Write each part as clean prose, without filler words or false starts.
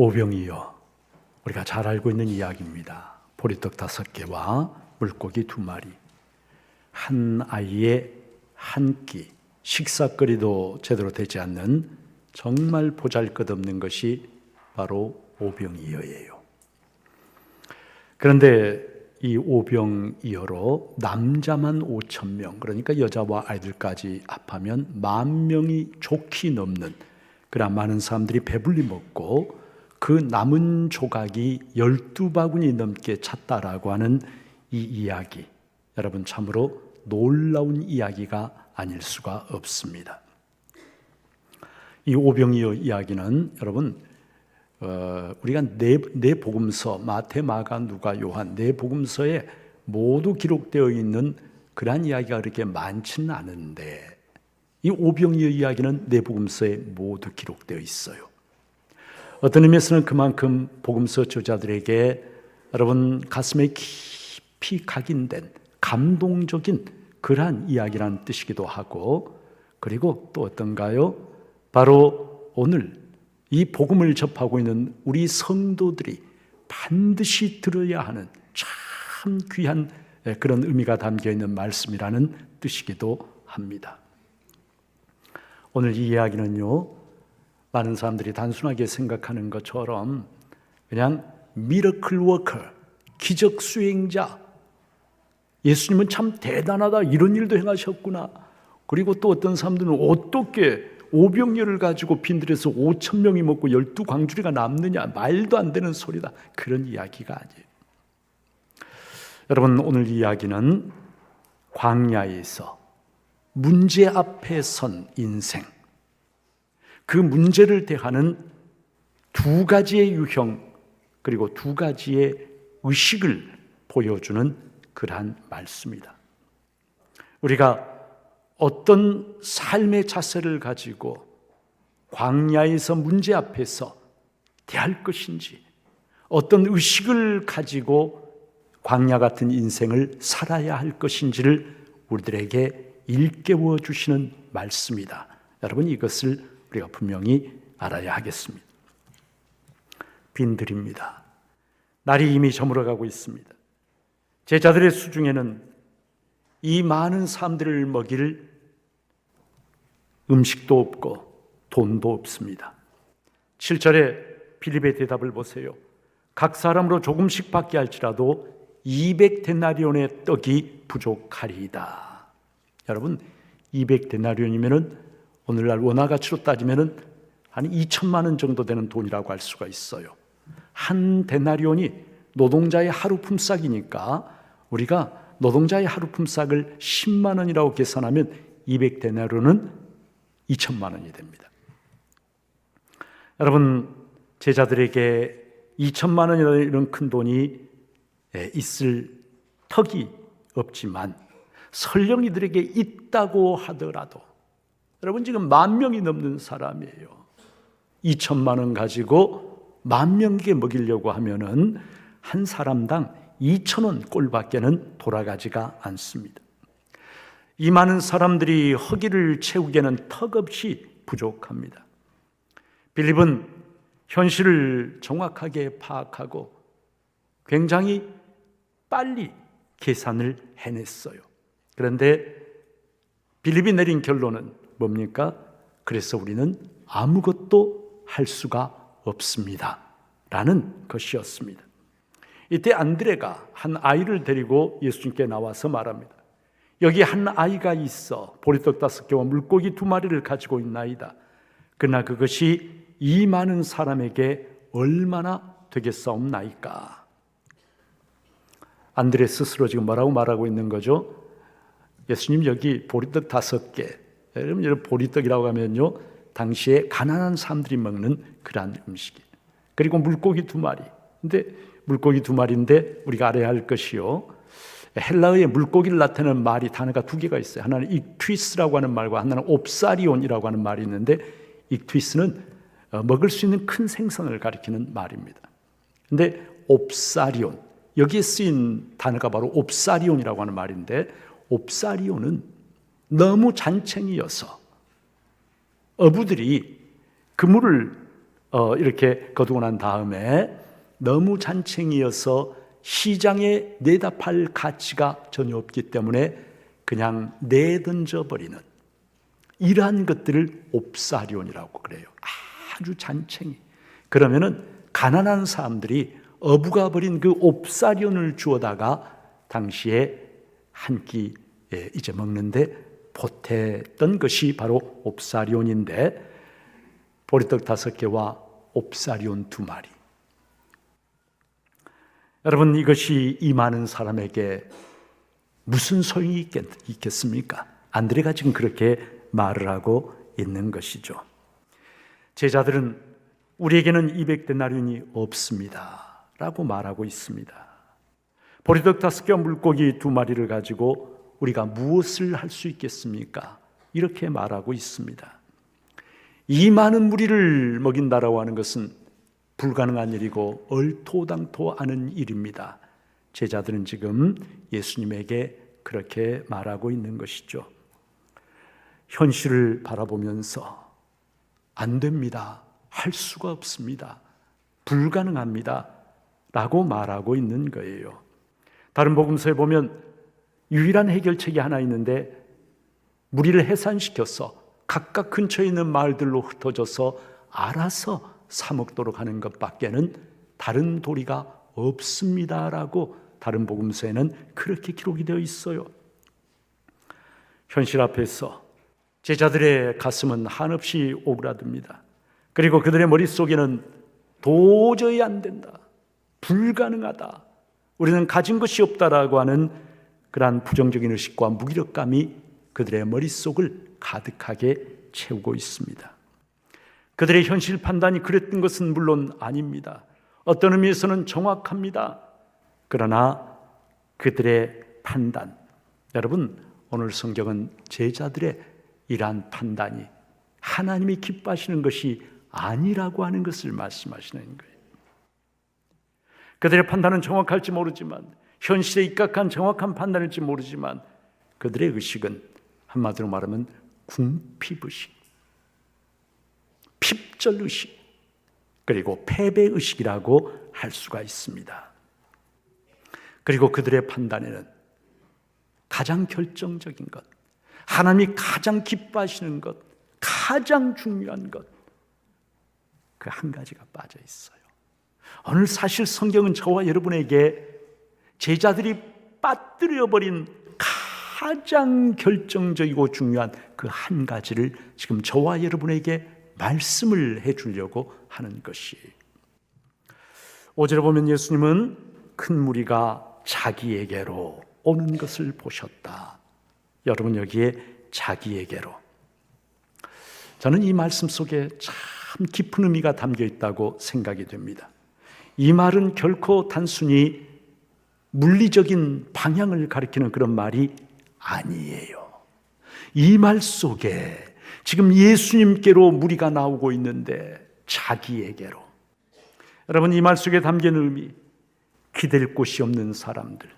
오병이어, 우리가 잘 알고 있는 이야기입니다. 보리떡 5개와 물고기 2마리, 한 아이의 한 끼, 식사거리도 제대로 되지 않는 정말 보잘것없는 것이 바로 오병이어예요. 그런데 이 오병이어로 남자만 5,000명, 그러니까 여자와 아이들까지 합하면 10,000명이 좋게 넘는, 그러나 많은 사람들이 배불리 먹고 그 남은 조각이 12바구니 넘게 찼다라고 하는 이 이야기, 여러분 참으로 놀라운 이야기가 아닐 수가 없습니다. 이 오병이어 이야기는 여러분 우리가 네 복음서, 마태, 마가, 누가, 요한 네 복음서에 모두 기록되어 있는 그러한 이야기가 그렇게 많지는 않은데, 이 오병이어 이야기는 네 복음서에 모두 기록되어 있어요. 어떤 의미에서는 그만큼 복음서 저자들에게 여러분 가슴에 깊이 각인된 감동적인 그러한 이야기라는 뜻이기도 하고, 그리고 또 어떤가요? 바로 오늘 이 복음을 접하고 있는 우리 성도들이 반드시 들어야 하는 참 귀한 그런 의미가 담겨 있는 말씀이라는 뜻이기도 합니다. 오늘 이 이야기는요, 많은 사람들이 단순하게 생각하는 것처럼 그냥 미러클 워커, 기적 수행자, 예수님은 참 대단하다, 이런 일도 행하셨구나, 그리고 또 어떤 사람들은 어떻게 오병이어를 가지고 빈들에서 5,000명이 먹고 12광주리가 남느냐, 말도 안 되는 소리다, 그런 이야기가 아니에요. 여러분, 오늘 이야기는 광야에서 문제 앞에 선 인생, 그 문제를 대하는 2가지의 유형, 그리고 2가지의 의식을 보여주는 그러한 말씀이다. 우리가 어떤 삶의 자세를 가지고 광야에서 문제 앞에서 대할 것인지, 어떤 의식을 가지고 광야 같은 인생을 살아야 할 것인지를 우리들에게 일깨워 주시는 말씀이다. 여러분, 이것을 우리가 분명히 알아야 하겠습니다. 빈들입니다. 날이 이미 저물어가고 있습니다. 제자들의 수중에는 이 많은 사람들을 먹일 음식도 없고 돈도 없습니다. 7절에 빌립의 대답을 보세요. 각 사람으로 조금씩 받게 할지라도 200데나리온의 떡이 부족하리이다. 여러분, 200데나리온이면은 오늘날 원화가치로 따지면은 한 2천만 원 정도 되는 돈이라고 할 수가 있어요. 한 데나리온이 노동자의 하루 품삯이니까 우리가 노동자의 하루 품삯을 10만 원이라고 계산하면 200데나리온은 2천만 원이 됩니다. 여러분, 제자들에게 2천만 원이라는 이런 큰 돈이 있을 턱이 없지만 설령 이들에게 있다고 하더라도, 여러분 지금 10,000명이 넘는 사람이에요. 2천만 원 가지고 10,000명에게 먹이려고 하면은 한 사람당 2,000원 꼴밖에는 돌아가지가 않습니다. 이 많은 사람들이 허기를 채우기에는 턱없이 부족합니다. 빌립은 현실을 정확하게 파악하고 굉장히 빨리 계산을 해냈어요. 그런데 빌립이 내린 결론은 뭡니까? 그래서 우리는 아무것도 할 수가 없습니다 라는 것이었습니다. 이때 안드레가 한 아이를 데리고 예수님께 나와서 말합니다. 여기 한 아이가 있어 보리떡 5개와 물고기 2마리를 가지고 있나이다. 그러나 그것이 이 많은 사람에게 얼마나 되겠사옵나이까. 안드레 스스로 지금 뭐라고 말하고 있는 거죠? 예수님, 여기 보리떡 5개, 여러분 보리떡이라고 하면요, 당시에 가난한 사람들이 먹는 그러한 음식이에요. 그리고 물고기 2마리. 근데 물고기 2마리인데 우리가 알아야 할 것이요, 헬라어에 물고기를 나타내는 말이 단어가 2개가 있어요. 하나는 익트위스라고 하는 말과 하나는 옵사리온이라고 하는 말이 있는데, 익트위스는 먹을 수 있는 큰 생선을 가리키는 말입니다. 근데 옵사리온, 여기에 쓰인 단어가 바로 옵사리온이라고 하는 말인데, 옵사리온은 너무 잔챙이여서 어부들이 그물을 이렇게 거두고 난 다음에 너무 잔챙이여서 시장에 내다 팔 가치가 전혀 없기 때문에 그냥 내던져 버리는 이러한 것들을 옵사리온이라고 그래요. 아주 잔챙이. 그러면은 가난한 사람들이 어부가 버린 그 옵사리온을 주워다가 당시에 한 끼 이제 먹는데 보탰던 것이 바로 옵사리온인데, 보리떡 5개와 옵사리온 2마리. 여러분, 이것이 이 많은 사람에게 무슨 소용이 있겠습니까? 안드레가 지금 그렇게 말을 하고 있는 것이죠. 제자들은 우리에게는 200데나리온이 없습니다 라고 말하고 있습니다. 보리떡 5개와 물고기 2마리를 가지고 우리가 무엇을 할 수 있겠습니까? 이렇게 말하고 있습니다. 이 많은 무리를 먹인다라고 하는 것은 불가능한 일이고 얼토당토 않은 일입니다. 제자들은 지금 예수님에게 그렇게 말하고 있는 것이죠. 현실을 바라보면서 안 됩니다, 할 수가 없습니다, 불가능합니다 라고 말하고 있는 거예요. 다른 복음서에 보면 유일한 해결책이 하나 있는데, 무리를 해산시켜서 각각 근처에 있는 마을들로 흩어져서 알아서 사 먹도록 하는 것밖에는 다른 도리가 없습니다라고 다른 복음서에는 그렇게 기록이 되어 있어요. 현실 앞에서 제자들의 가슴은 한없이 오그라듭니다. 그리고 그들의 머릿속에는 도저히 안 된다, 불가능하다, 우리는 가진 것이 없다라고 하는 그러한 부정적인 의식과 무기력감이 그들의 머릿속을 가득하게 채우고 있습니다. 그들의 현실 판단이 그랬던 것은 물론 아닙니다. 어떤 의미에서는 정확합니다. 그러나 그들의 판단, 여러분, 오늘 성경은 제자들의 이러한 판단이 하나님이 기뻐하시는 것이 아니라고 하는 것을 말씀하시는 거예요. 그들의 판단은 정확할지 모르지만, 현실에 입각한 정확한 판단일지 모르지만, 그들의 의식은 한마디로 말하면 궁핍의식, 핍절의식, 그리고 패배의식이라고 할 수가 있습니다. 그리고 그들의 판단에는 가장 결정적인 것, 하나님이 가장 기뻐하시는 것, 가장 중요한 것, 그 한 가지가 빠져 있어요. 오늘 사실 성경은 저와 여러분에게 제자들이 빠뜨려버린 가장 결정적이고 중요한 그 한 가지를 지금 저와 여러분에게 말씀을 해주려고 하는 것이, 5절에 보면 예수님은 큰 무리가 자기에게로 오는 것을 보셨다. 여러분, 여기에 자기에게로, 저는 이 말씀 속에 참 깊은 의미가 담겨 있다고 생각이 됩니다. 이 말은 결코 단순히 물리적인 방향을 가리키는 그런 말이 아니에요. 이 말 속에 지금 예수님께로 무리가 나오고 있는데 자기에게로, 여러분, 이 말 속에 담긴 의미, 기댈 곳이 없는 사람들,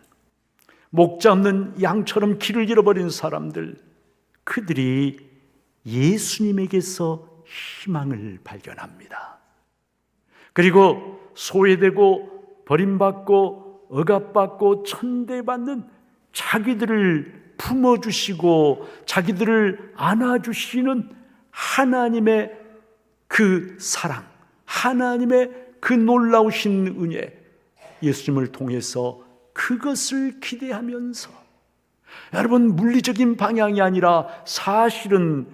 목자 없는 양처럼 길을 잃어버린 사람들, 그들이 예수님에게서 희망을 발견합니다. 그리고 소외되고 버림받고 억압받고 천대받는 자기들을 품어주시고 자기들을 안아주시는 하나님의 그 사랑, 하나님의 그 놀라우신 은혜, 예수님을 통해서 그것을 기대하면서, 여러분, 물리적인 방향이 아니라 사실은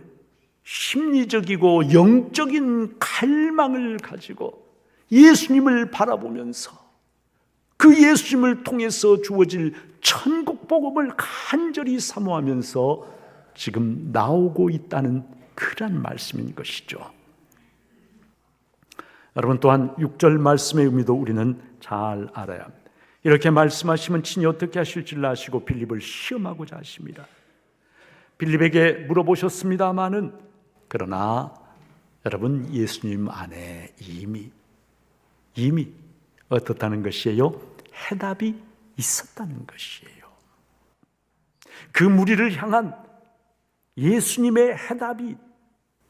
심리적이고 영적인 갈망을 가지고 예수님을 바라보면서 그 예수님을 통해서 주어질 천국 복음을 간절히 사모하면서 지금 나오고 있다는 그런 말씀인 것이죠. 여러분, 또한 6절 말씀의 의미도 우리는 잘 알아야 합니다. 이렇게 말씀하시면 친히 어떻게 하실 줄 아시고 빌립을 시험하고자 하십니다. 빌립에게 물어보셨습니다마는, 그러나 여러분, 예수님 안에 이미 어떻다는 것이에요? 해답이 있었다는 것이에요. 그 무리를 향한 예수님의 해답이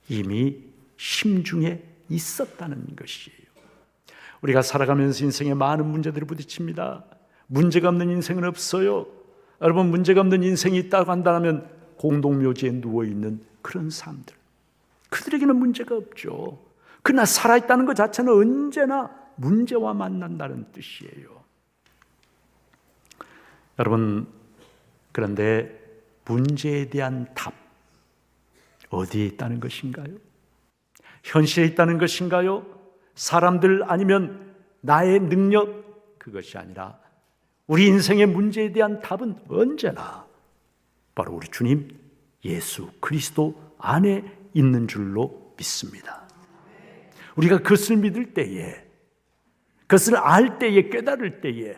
이미 심중에 있었다는 것이에요. 우리가 살아가면서 인생에 많은 문제들을 부딪힙니다. 문제가 없는 인생은 없어요. 여러분, 문제가 없는 인생이 있다고 한다면 공동묘지에 누워있는 그런 사람들, 그들에게는 문제가 없죠. 그러나 살아있다는 것 자체는 언제나 문제와 만난다는 뜻이에요. 여러분, 그런데 문제에 대한 답, 어디에 있다는 것인가요? 현실에 있다는 것인가요? 사람들 아니면 나의 능력, 그것이 아니라 우리 인생의 문제에 대한 답은 언제나 바로 우리 주님 예수 그리스도 안에 있는 줄로 믿습니다. 우리가 그것을 믿을 때에, 그것을 알 때에, 깨달을 때에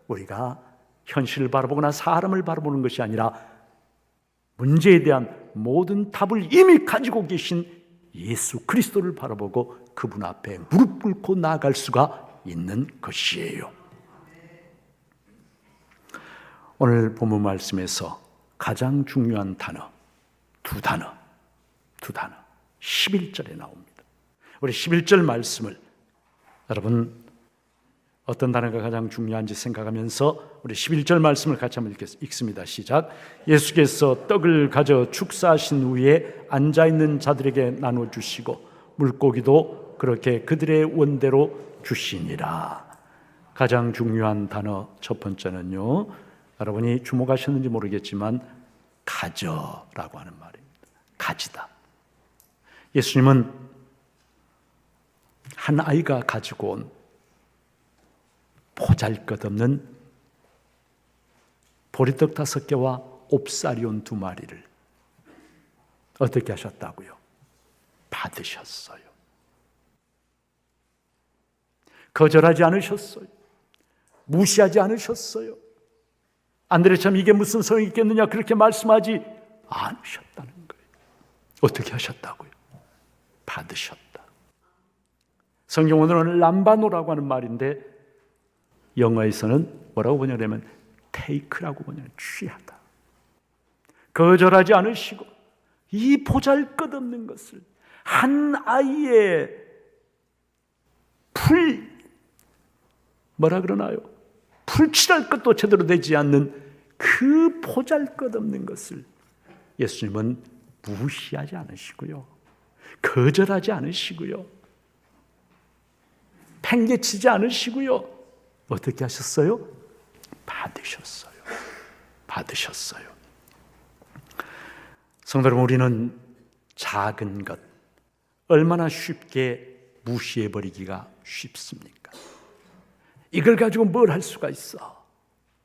우리가 현실을 바라보거나 사람을 바라보는 것이 아니라 문제에 대한 모든 답을 이미 가지고 계신 예수 그리스도를 바라보고 그분 앞에 무릎 꿇고 나아갈 수가 있는 것이에요. 오늘 본문 말씀에서 가장 중요한 단어, 두 단어 11절에 나옵니다. 우리 11절 말씀을 여러분 어떤 단어가 가장 중요한지 생각하면서 우리 11절 말씀을 같이 한번 읽습니다. 시작. 예수께서 떡을 가져 축사하신 후에 앉아있는 자들에게 나눠주시고 물고기도 그렇게 그들의 원대로 주시니라. 가장 중요한 단어 첫 번째는요, 여러분이 주목하셨는지 모르겠지만 가져라고 하는 말입니다. 가지다. 예수님은 한 아이가 가지고 온 보잘것없는 보리떡 5개와 옵사리온 2마리를 어떻게 하셨다고요? 받으셨어요. 거절하지 않으셨어요. 무시하지 않으셨어요. 안드레처럼 이게 무슨 소용이 있겠느냐 그렇게 말씀하지 않으셨다는 거예요. 어떻게 하셨다고요? 받으셨다. 성경 오늘은 람바노라고 하는 말인데 영어에서는 뭐라고 번역하냐면 take라고 번역해요. 취하다. 거절하지 않으시고 이 보잘것없는 것을 한 아이의 뭐라 그러나요? 풀칠할 것도 제대로 되지 않는 그 보잘것없는 것을 예수님은 무시하지 않으시고요, 거절하지 않으시고요, 팽개치지 않으시고요, 어떻게 하셨어요? 받으셨어요. 받으셨어요. 성도 여러분, 우리는 작은 것 얼마나 쉽게 무시해버리기가 쉽습니까? 이걸 가지고 뭘 할 수가 있어?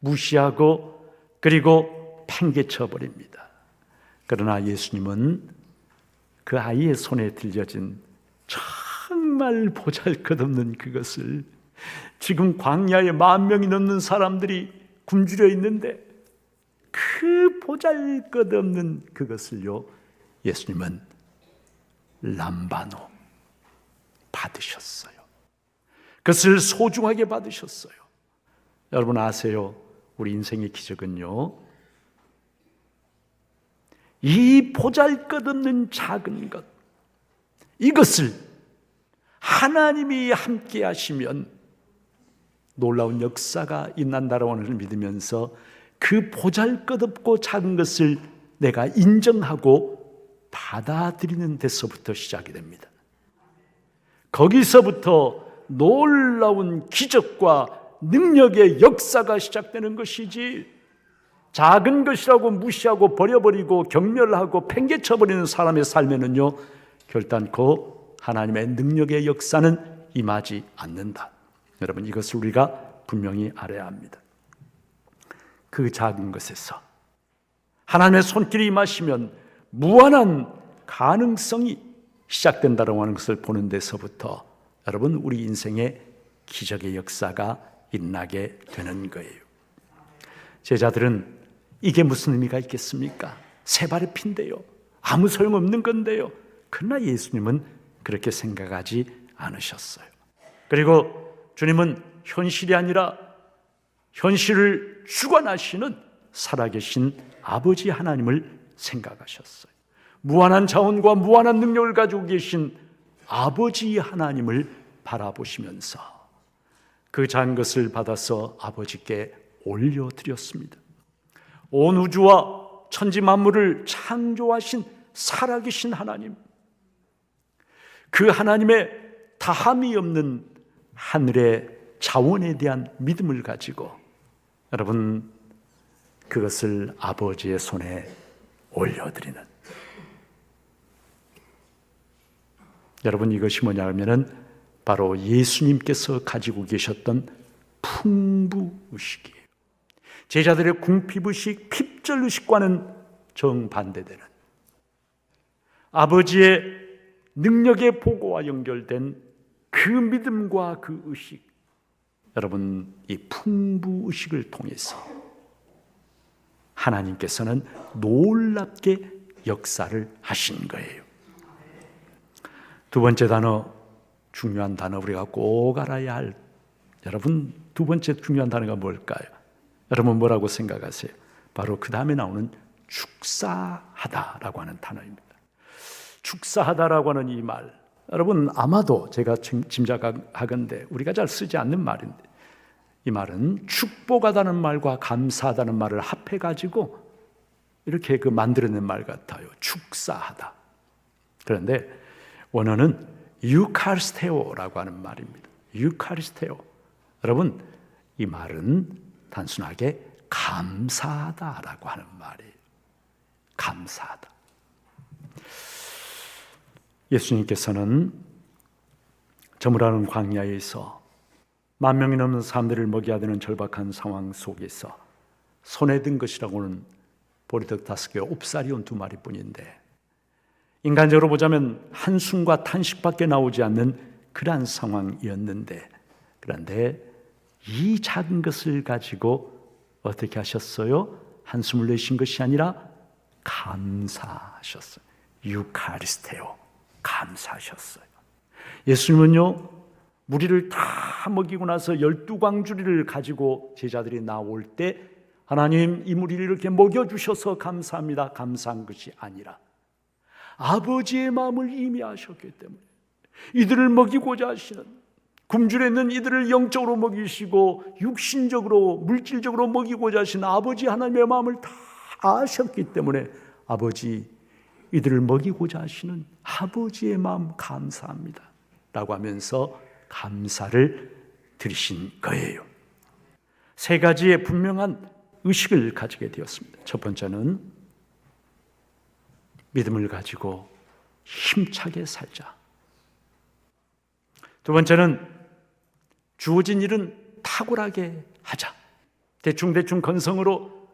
무시하고 그리고 팽개쳐버립니다. 그러나 예수님은 그 아이의 손에 들려진 정말 보잘것없는 그것을 지금 광야에 10,000명이 넘는 사람들이 굶주려 있는데 그 보잘것없는 그것을요, 예수님은 람바노 받으셨어요. 그것을 소중하게 받으셨어요. 여러분 아세요? 우리 인생의 기적은요, 이 보잘것없는 작은 것, 이것을 하나님이 함께 하시면 놀라운 역사가 일어난다라고 하는 것을 믿으면서 그 보잘것없고 작은 것을 내가 인정하고 받아들이는 데서부터 시작이 됩니다. 거기서부터 놀라운 기적과 능력의 역사가 시작되는 것이지, 작은 것이라고 무시하고 버려버리고 경멸하고 팽개쳐버리는 사람의 삶에는요, 결단코 하나님의 능력의 역사는 임하지 않는다. 여러분, 이것을 우리가 분명히 알아야 합니다. 그 작은 것에서 하나님의 손길이 임하시면 무한한 가능성이 시작된다고 하는 것을 보는 데서부터 여러분, 우리 인생의 기적의 역사가 일어나게 되는 거예요. 제자들은 이게 무슨 의미가 있겠습니까? 세 발의 피인데요, 아무 소용없는 건데요. 그러나 예수님은 그렇게 생각하지 않으셨어요. 그리고 주님은 현실이 아니라 현실을 주관하시는 살아계신 아버지 하나님을 생각하셨어요. 무한한 자원과 무한한 능력을 가지고 계신 아버지 하나님을 바라보시면서 그 작은 것을 받아서 아버지께 올려드렸습니다. 온 우주와 천지 만물을 창조하신 살아계신 하나님, 그 하나님의 다함이 없는 하늘의 자원에 대한 믿음을 가지고 여러분 그것을 아버지의 손에 올려드리는, 여러분 이것이 뭐냐 하면은 바로 예수님께서 가지고 계셨던 풍부의식이에요. 제자들의 궁핍의식, 핍절의식과는 정반대되는 아버지의 능력의 보고와 연결된 그 믿음과 그 의식, 여러분 이 풍부의식을 통해서 하나님께서는 놀랍게 역사를 하신 거예요. 두 번째 단어, 중요한 단어, 우리가 꼭 알아야 할, 여러분 두 번째 중요한 단어가 뭘까요? 여러분 뭐라고 생각하세요? 바로 그 다음에 나오는 축사하다라고 하는 단어입니다. 축사하다라고 하는 이 말, 여러분 아마도 제가 짐작하건대 우리가 잘 쓰지 않는 말인데, 이 말은 축복하다는 말과 감사하다는 말을 합해가지고 이렇게 만들어낸 말 같아요. 축사하다. 그런데 원어는 유카리스테오라고 하는 말입니다. 유카리스테오. 여러분 이 말은 단순하게 감사하다라고 하는 말이에요. 감사하다. 예수님께서는 저물하는 광야에서 10,000명이 넘는 사람들을 먹여야 되는 절박한 상황 속에서 손에 든 것이라고는 보리떡 5개, 옵사리온 2마리뿐인데 인간적으로 보자면 한숨과 탄식밖에 나오지 않는 그러한 상황이었는데, 그런데 이 작은 것을 가지고 어떻게 하셨어요? 한숨을 내신 것이 아니라 감사하셨어요. 유카리스테오, 감사하셨어요. 예수님은요, 무리를 다 먹이고 나서 12광주리를 가지고 제자들이 나올 때 하나님 이 무리를 이렇게 먹여주셔서 감사합니다, 감사한 것이 아니라 아버지의 마음을 이미 아셨기 때문에 이들을 먹이고자 하시는, 굶주려 있는 이들을 영적으로 먹이시고 육신적으로 물질적으로 먹이고자 하시는 아버지 하나님의 마음을 다 아셨기 때문에 아버지, 이들을 먹이고자 하시는 아버지의 마음 감사합니다 라고 하면서 감사를 드리신 거예요. 세 가지의 분명한 의식을 가지게 되었습니다. 첫 번째는 믿음을 가지고 힘차게 살자. 두 번째는 주어진 일은 탁월하게 하자. 대충대충 건성으로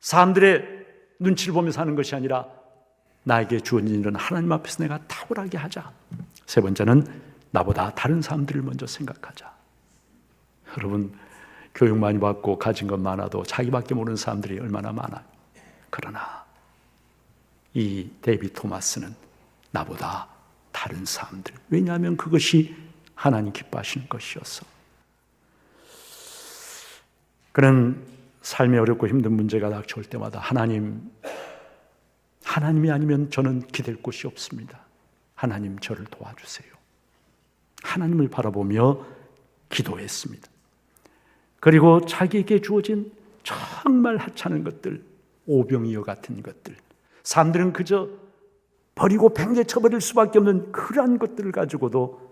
사람들의 눈치를 보면서 하는 것이 아니라 나에게 주어진 일은 하나님 앞에서 내가 탁월하게 하자. 세 번째는 나보다 다른 사람들을 먼저 생각하자. 여러분 교육 많이 받고 가진 것 많아도 자기밖에 모르는 사람들이 얼마나 많아요. 그러나 이 데이비 토마스는 나보다 다른 사람들, 왜냐하면 그것이 하나님 기뻐하시는 것이어서. 그는 삶이 어렵고 힘든 문제가 닥쳐올 때마다 하나님이 아니면 저는 기댈 곳이 없습니다. 하나님 저를 도와주세요. 하나님을 바라보며 기도했습니다. 그리고 자기에게 주어진 정말 하찮은 것들, 오병이어 같은 것들, 사람들은 그저 버리고 팽개쳐버릴 수밖에 없는 그러한 것들을 가지고도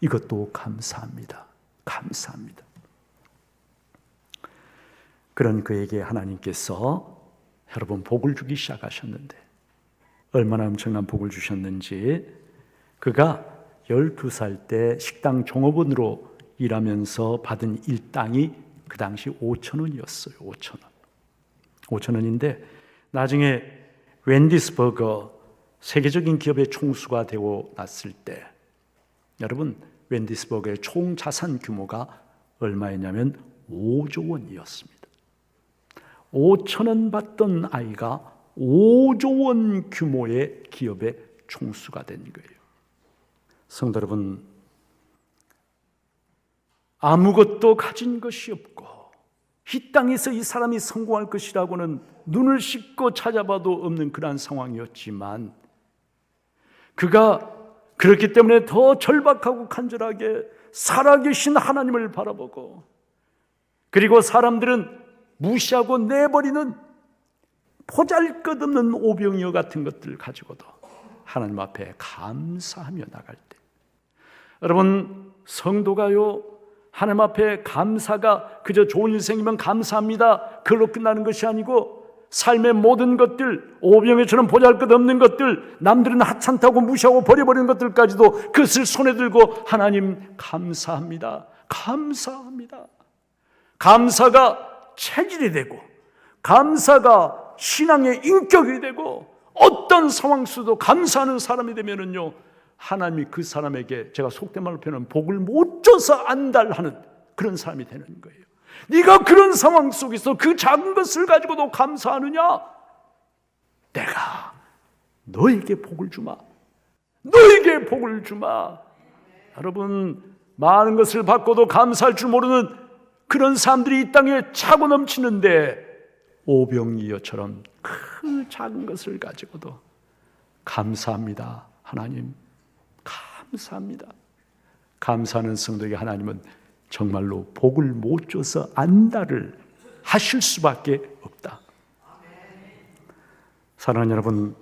이것도 감사합니다. 감사합니다. 그런 그에게 하나님께서 여러분 복을 주기 시작하셨는데, 얼마나 엄청난 복을 주셨는지, 그가 12살 때 식당 종업원으로 일하면서 받은 일당이 그 당시 5,000원이었어요. 5,000원. 5,000원인데 나중에 웬디스 버거 세계적인 기업의 총수가 되고 났을 때, 여러분 웬디스 버거의 총 자산 규모가 얼마였냐면 5조 원이었습니다. 5,000원 받던 아이가 5조 원 규모의 기업의 총수가 된 거예요. 성도 여러분, 아무것도 가진 것이 없고 이 땅에서 이 사람이 성공할 것이라고는 눈을 씻고 찾아봐도 없는 그러한 상황이었지만, 그가 그렇기 때문에 더 절박하고 간절하게 살아계신 하나님을 바라보고, 그리고 사람들은 무시하고 내버리는 보잘것없는 오병이어 같은 것들 가지고도 하나님 앞에 감사하며 나갈 때, 여러분, 성도가요, 하나님 앞에 감사가 그저 좋은 일 생기면 감사합니다, 그걸로 끝나는 것이 아니고, 삶의 모든 것들, 오병이처럼 보잘것없는 것들, 남들은 하찮다고 무시하고 버려버리는 것들까지도 그것을 손에 들고 하나님 감사합니다, 감사합니다. 감사가 체질이 되고, 감사가 신앙의 인격이 되고, 어떤 상황 속에도 감사하는 사람이 되면은요, 하나님이 그 사람에게, 제가 속된 말로 표현하면 복을 못 줘서 안달하는 그런 사람이 되는 거예요. 네가 그런 상황 속에서 그 작은 것을 가지고도 감사하느냐? 내가 너에게 복을 주마, 너에게 복을 주마. 여러분, 많은 것을 받고도 감사할 줄 모르는 그런 사람들이 이 땅에 차고 넘치는데, 오병이어처럼 그 작은 것을 가지고도 감사합니다, 하나님 감사합니다. 감사하는 성도에게 하나님은 정말로 복을 못 줘서 안달을 하실 수밖에 없다. 사랑하는 여러분,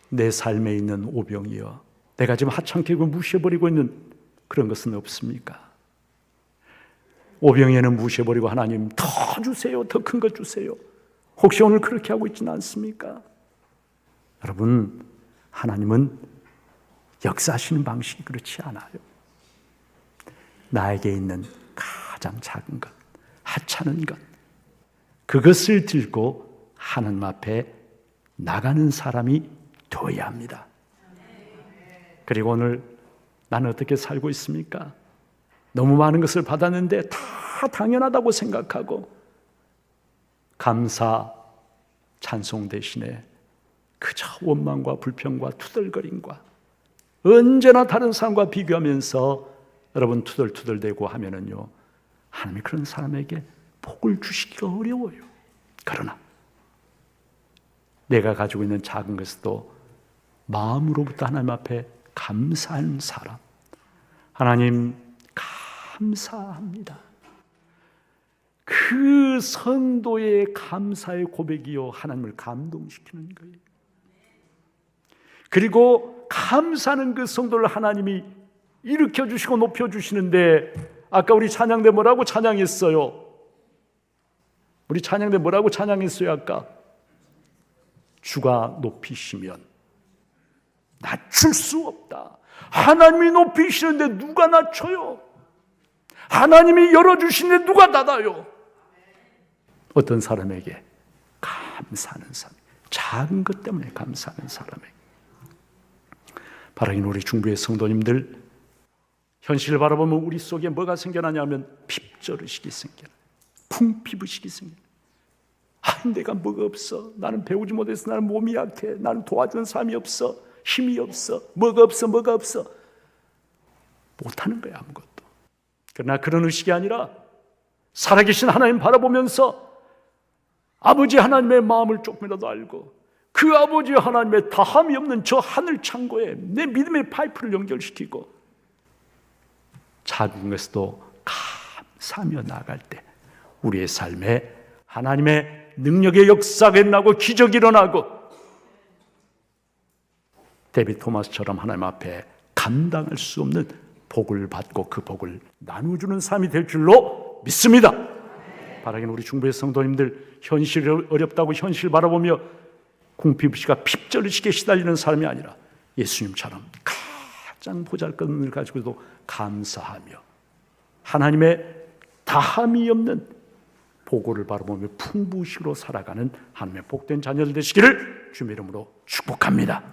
내 삶에 있는 오병이어, 내가 지금 하찮게 무시해버리고 있는 그런 것은 없습니까? 오병이어는 무시해버리고 하나님 더 주세요, 더 큰 것 주세요. 혹시 오늘 그렇게 하고 있지는 않습니까? 여러분, 하나님은 역사하시는 방식이 그렇지 않아요. 나에게 있는 가장 작은 것, 하찮은 것, 그것을 들고 하나님 앞에 나가는 사람이 되어야 합니다. 그리고 오늘 나는 어떻게 살고 있습니까? 너무 많은 것을 받았는데 다 당연하다고 생각하고, 감사, 찬송 대신에 그저 원망과 불평과 투덜거림과 언제나 다른 사람과 비교하면서 여러분 투덜투덜대고 하면은요, 하나님이 그런 사람에게 복을 주시기가 어려워요. 그러나 내가 가지고 있는 작은 것도 마음으로부터 하나님 앞에 감사하는 사람, 하나님 감사합니다. 그 성도의 감사의 고백이요, 하나님을 감동시키는 거예요. 그리고 감사하는 그 성도를 하나님이 일으켜주시고 높여주시는데, 아까 우리 찬양대 뭐라고 찬양했어요? 우리 찬양대 뭐라고 찬양했어요? 아까 주가 높이시면 낮출 수 없다. 하나님이 높이시는데 누가 낮춰요? 하나님이 열어주시는데 누가 닫아요? 어떤 사람에게? 감사하는 사람, 작은 것 때문에 감사하는 사람에게. 바라긴 우리 중부의 성도님들, 현실을 바라보면 우리 속에 뭐가 생겨나냐면 핍절의식이 생겨나요. 궁핍의식이 생겨나요. 내가 뭐가 없어, 나는 배우지 못해서, 나는 몸이 약해, 나는 도와주는 사람이 없어, 힘이 없어, 뭐가 없어 못하는 거야, 아무것도. 그러나 그런 의식이 아니라 살아계신 하나님 바라보면서 아버지 하나님의 마음을 조금이라도 알고, 그 아버지 하나님의 다함이 없는 저 하늘 창고에 내 믿음의 파이프를 연결시키고 작은 것도 감사하며 나갈 때 우리의 삶에 하나님의 능력의 역사가 일어나고 기적이 일어나고, 데이비드 토마스처럼 하나님 앞에 감당할 수 없는 복을 받고 그 복을 나누어주는 삶이 될 줄로 믿습니다. 바라기는 우리 중부의 성도님들, 현실이 어렵다고 현실 바라보며 궁핍의식과 핍절의식에 시달리는 사람이 아니라 예수님처럼 가장 보잘것없는 걸 가지고도 감사하며 하나님의 다함이 없는 보고를 바라보며 풍부식으로 살아가는 하나님의 복된 자녀들 되시기를 주님의 이름으로 축복합니다.